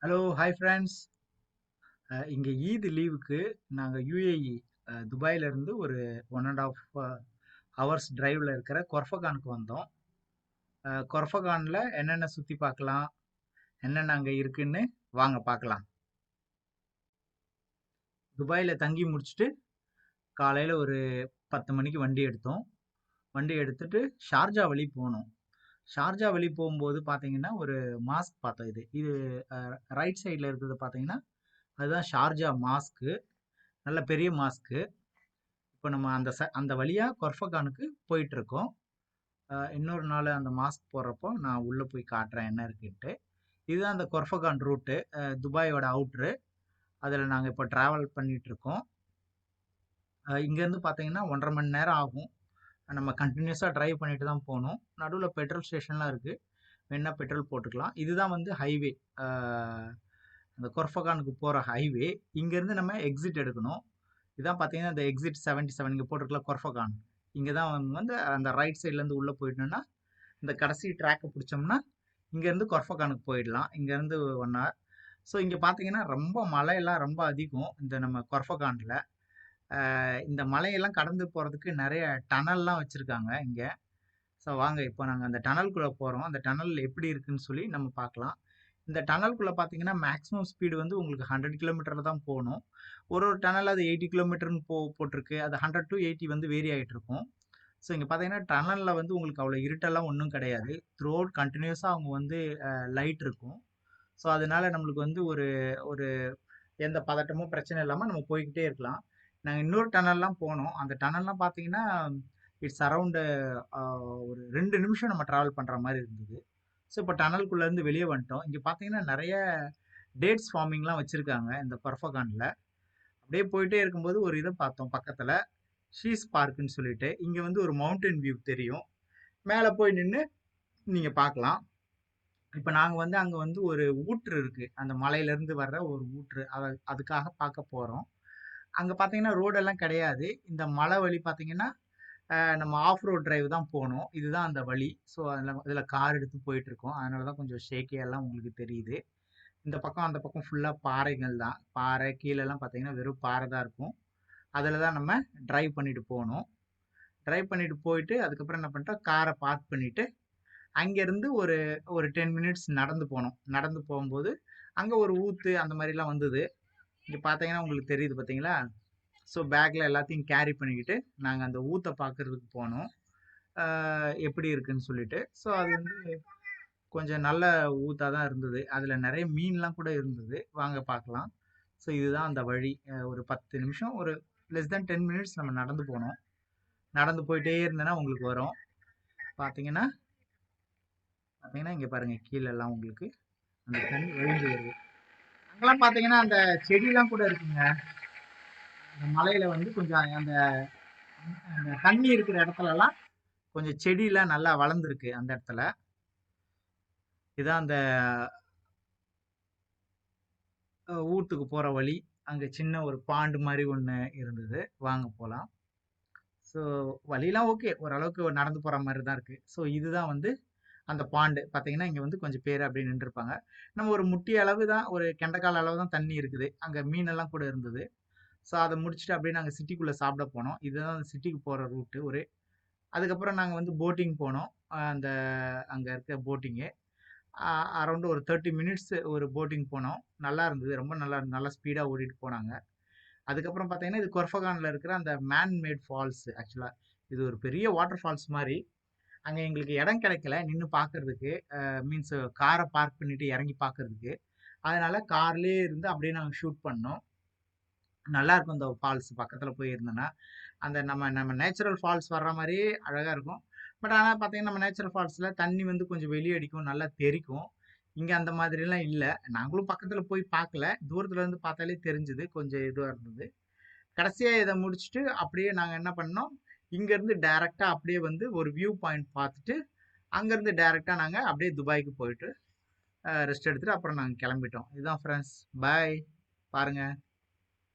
Hello, hi friends. இங்கே ஈத் லீவுக்கு நாங்கள் யுஏஇ துபாயில இருந்து ஒரு 1.5 ஹவர்ஸ் டிரைவில் இருக்கிற கொர்ஃபகானுக்கு வந்தோம். கொர்ஃபகானில் என்னென்ன சுற்றி பார்க்கலாம், என்னென்ன அங்கே இருக்குன்னு வாங்க பார்க்கலாம். துபாயில் தங்கி முடிச்சுட்டு காலையில் ஒரு 10 மணிக்கு வண்டி எடுத்தோம். வண்டி எடுத்துட்டு ஷார்ஜா வழி போனோம். ஷார்ஜா வழி போகும்போது பார்த்தீங்கன்னா ஒரு மாஸ்க் பார்த்தோம். இது இது ரைட் சைடில் இருக்கிறது பார்த்தீங்கன்னா அதுதான் ஷார்ஜா மாஸ்க்கு. நல்ல பெரிய மாஸ்க்கு. இப்போ நம்ம அந்த வழியா கொர்ஃபகானுக்கு போயிட்டு இருக்கோம். இன்னொரு நாள் அந்த மாஸ்க் போடுறப்போ நான் உள்ள போய் காட்டுறேன் என்ன இருக்குன்ட்டு. இதுதான் அந்த கொர்ஃபகான் ரூட்டு, துபாயோட அவுட்ரு. அதில் நாங்கள் இப்போ டிராவல் பண்ணிட்டு இருக்கோம். இங்கேருந்து பார்த்தீங்கன்னா 1.5 மணி நேரம் ஆகும். நம்ம கண்டினியூஸாக டிரைவ் பண்ணிட்டு தான் போகணும். நடுவில் பெட்ரோல் ஸ்டேஷன்லாம் இருக்குது, வேணா பெட்ரோல் போட்டுக்கலாம். இதுதான் வந்து ஹைவே, அந்த கொர்ஃபகானுக்கு போகிற ஹைவே. இங்கேருந்து நம்ம எக்ஸிட் எடுக்கணும். இதான் பார்த்தீங்கன்னா இந்த எக்ஸிட் 77 இங்கே போட்டிருக்கலாம் கொர்ஃபகான். இங்கே தான் வந்து அந்த ரைட் சைட்லேருந்து உள்ளே போயிட்டோம்னா இந்த கடைசி ட்ராக்கை பிடிச்சோம்னா இங்கேருந்து கொர்ஃபகானுக்கு போயிடலாம். இங்கேருந்து 1 hour. ஸோ இங்கே பார்த்தீங்கன்னா ரொம்ப மழையெல்லாம் ரொம்ப அதிகம் இந்த நம்ம கொர்ஃபகானில். இந்த மலையெல்லாம் கடந்து போகிறதுக்கு நிறைய டனல்லாம் வச்சுருக்காங்க இங்கே. ஸோ வாங்க இப்போ நாங்கள் அந்த டனல்குள்ளே போகிறோம். அந்த டனல் எப்படி இருக்குன்னு சொல்லி நம்ம பார்க்கலாம். இந்த டனல்குள்ளே பார்த்தீங்கன்னா மேக்ஸிமம் ஸ்பீடு வந்து உங்களுக்கு 100 கிலோமீட்டரில் தான் போகணும். ஒரு டனல் அது 80 கிலோமீட்டர்னு போட்டிருக்கு. அது 100 to 80 வந்து வேரி ஆகிட்டு இருக்கும். ஸோ இங்கே பார்த்தீங்கன்னா டனலில் வந்து உங்களுக்கு அவ்வளோ இருட்டெல்லாம் ஒன்றும் கிடையாது. த்ரூ அவுட் கண்டினியூஸாக அவங்க வந்து லைட் இருக்கும். ஸோ அதனால நம்மளுக்கு வந்து ஒரு ஒரு எந்த பதட்டமும் பிரச்சனை இல்லாமல் நம்ம போய்கிட்டே இருக்கலாம். நாங்கள் இன்னொரு டனல்லாம் போனோம். அந்த டனல்லாம் பார்த்தீங்கன்னா இட்ஸ் அரௌண்டு ஒரு 2 நிமிஷம் நம்ம ட்ராவல் பண்ணுற மாதிரி இருந்தது. ஸோ இப்போ டனல்குள்ளேருந்து வெளியே வந்துட்டோம். இங்கே பார்த்தீங்கன்னா நிறைய டேட்ஸ் ஃபார்மிங்லாம் வச்சுருக்காங்க இந்த பர்ஃபகானில். அப்படியே போயிட்டே இருக்கும்போது ஒரு இதை பார்த்தோம் பக்கத்தில், ஷீஸ் பார்க்குன்னு சொல்லிட்டு. இங்கே வந்து ஒரு மவுண்டன் வியூ தெரியும். மேலே போய் நின்று நீங்கள் பார்க்கலாம். இப்போ நாங்கள் வந்து அங்கே வந்து ஒரு ஊற்று இருக்குது, அந்த மலையிலேருந்து வர்ற ஒரு ஊற்று. அதுக்காக பார்க்க போகிறோம். அங்கே பார்த்தீங்கன்னா ரோடெல்லாம் கிடையாது. இந்த மலை வழி பார்த்தீங்கன்னா நம்ம ஆஃப் ரோட் டிரைவ் தான் போகணும். இதுதான் அந்த வழி. ஸோ அதில் கார் எடுத்து போயிட்டுருக்கோம். அதனால தான் கொஞ்சம் ஷேக்கியெல்லாம் உங்களுக்கு தெரியுது. இந்த பக்கம் அந்த பக்கம் ஃபுல்லாக பாறைகள் தான். பாறை கீழெல்லாம் பார்த்தீங்கன்னா வெறும் பாறை தான் இருக்கும். அதில் தான் நம்ம டிரைவ் பண்ணிட்டு போகணும். டிரைவ் பண்ணிட்டு போயிட்டு அதுக்கப்புறம் என்ன பண்ணிட்டோம், காரை பார்க் பண்ணிட்டு அங்கேருந்து ஒரு ஒரு 10 மினிட்ஸ் நடந்து போனோம். நடந்து போகும்போது அங்கே ஒரு ஊத்து அந்த மாதிரிலாம் வந்தது. இங்கே பார்த்தீங்கன்னா உங்களுக்கு தெரியுது பார்த்தீங்களா. ஸோ பேக்கில் எல்லாத்தையும் கேரி பண்ணிக்கிட்டு நாங்கள் அந்த ஊத்தை பார்க்கறதுக்கு போனோம், எப்படி இருக்குன்னு சொல்லிட்டு. ஸோ அது வந்து கொஞ்சம் நல்ல ஊத்தாக தான் இருந்தது. அதில் நிறைய மீன்லாம் கூட இருந்தது. வாங்க பார்க்கலாம். ஸோ இதுதான் அந்த வழி. ஒரு 10 நிமிஷம், ஒரு லெஸ் தென் 10 மினிட்ஸ் நம்ம நடந்து போனோம். நடந்து போயிட்டே இருந்தேன்னா உங்களுக்கு வரும். பார்த்தீங்கன்னா பார்த்தீங்கன்னா இங்கே பாருங்கள், கீழெல்லாம் உங்களுக்கு அந்த தண்ணி வழிஞ்சு வருது. அங்கெல்லாம் பார்த்தீங்கன்னா அந்த செடிலாம் கூட இருக்குங்க. அந்த மலையில வந்து கொஞ்சம் அந்த அந்த தண்ணி இருக்கிற இடத்துலலாம் கொஞ்சம் செடியெலாம் நல்லா வளர்ந்துருக்கு அந்த இடத்துல. இதான் அந்த ஊத்துக்கு போகிற வழி. அங்கே சின்ன ஒரு பாண்டு மாதிரி ஒன்று இருந்தது. வாங்க போகலாம். ஸோ வழியெல்லாம் ஓகே, ஓரளவுக்கு நடந்து போகிற மாதிரி தான் இருக்குது. ஸோ இதுதான் வந்து அந்த பாண்டு. பார்த்தீங்கன்னா இங்கே வந்து கொஞ்சம் பேர் அப்படியே நின்றுருப்பாங்க. நம்ம ஒரு முட்டி அளவு தான், ஒரு கெண்டைக்கால் அளவு தான் தண்ணி இருக்குது. அங்கே மீனெல்லாம் கூட இருந்தது. ஸோ அதை முடிச்சுட்டு அப்படியே நாங்கள் சிட்டிக்குள்ளே சாப்பிட போனோம். இதுதான் அந்த சிட்டிக்கு போகிற ரூட்டு. அதுக்கப்புறம் நாங்கள் வந்து போட்டிங் போனோம். அந்த அங்கே இருக்க போட்டிங்கு அரௌண்டு ஒரு 30 மினிட்ஸ் ஒரு போட்டிங் போனோம். நல்லா இருந்தது, ரொம்ப நல்லா ஸ்பீடாக ஓடிட்டு போனாங்க. அதுக்கப்புறம் பார்த்தீங்கன்னா இது கொர்ஃபகானில் இருக்கிற அந்த மேன் மேட் ஃபால்ஸ். ஆக்சுவலாக இது ஒரு பெரிய வாட்டர் ஃபால்ஸ் மாதிரி. அங்கே எங்களுக்கு இடம் கிடைக்கல நின்று பார்க்கறதுக்கு, மீன்ஸ் காரை பார்க் பண்ணிட்டு இறங்கி பார்க்கறதுக்கு. அதனால கார்லேயே இருந்து அப்படியே நாங்கள் ஷூட் பண்ணோம். நல்லா இருக்கும் இந்த ஃபால்ஸ் பக்கத்தில் போய் இருந்தோன்னா. அந்த நம்ம நம்ம நேச்சுரல் ஃபால்ஸ் வர்ற மாதிரியே அழகாக இருக்கும். பட் ஆனால் பார்த்தீங்கன்னா நம்ம நேச்சுரல் ஃபால்ஸில் தண்ணி வந்து கொஞ்சம் வெளியடிக்கும், நல்லா தெறிக்கும். இங்கே அந்த மாதிரிலாம் இல்லை. நாங்களும் பக்கத்தில் போய் பார்க்கல, தூரத்தில் இருந்து பார்த்தாலே தெரிஞ்சுது கொஞ்சம் இதுவாக இருந்தது. கடைசியாக இதை முடிச்சுட்டு அப்படியே நாங்கள் என்ன பண்ணோம், இங்கேருந்து டைரெக்டாக அப்படியே வந்து ஒரு வியூ பாயிண்ட் பார்த்துட்டு அங்கேருந்து டைரெக்டாக நாங்கள் அப்படியே துபாய்க்கு போயிட்டு ரெஸ்ட் எடுத்துகிட்டு அப்புறம் நாங்கள் கிளம்பிட்டோம். இதுதான் ஃப்ரெண்ட்ஸ், பாய். பாருங்கள்.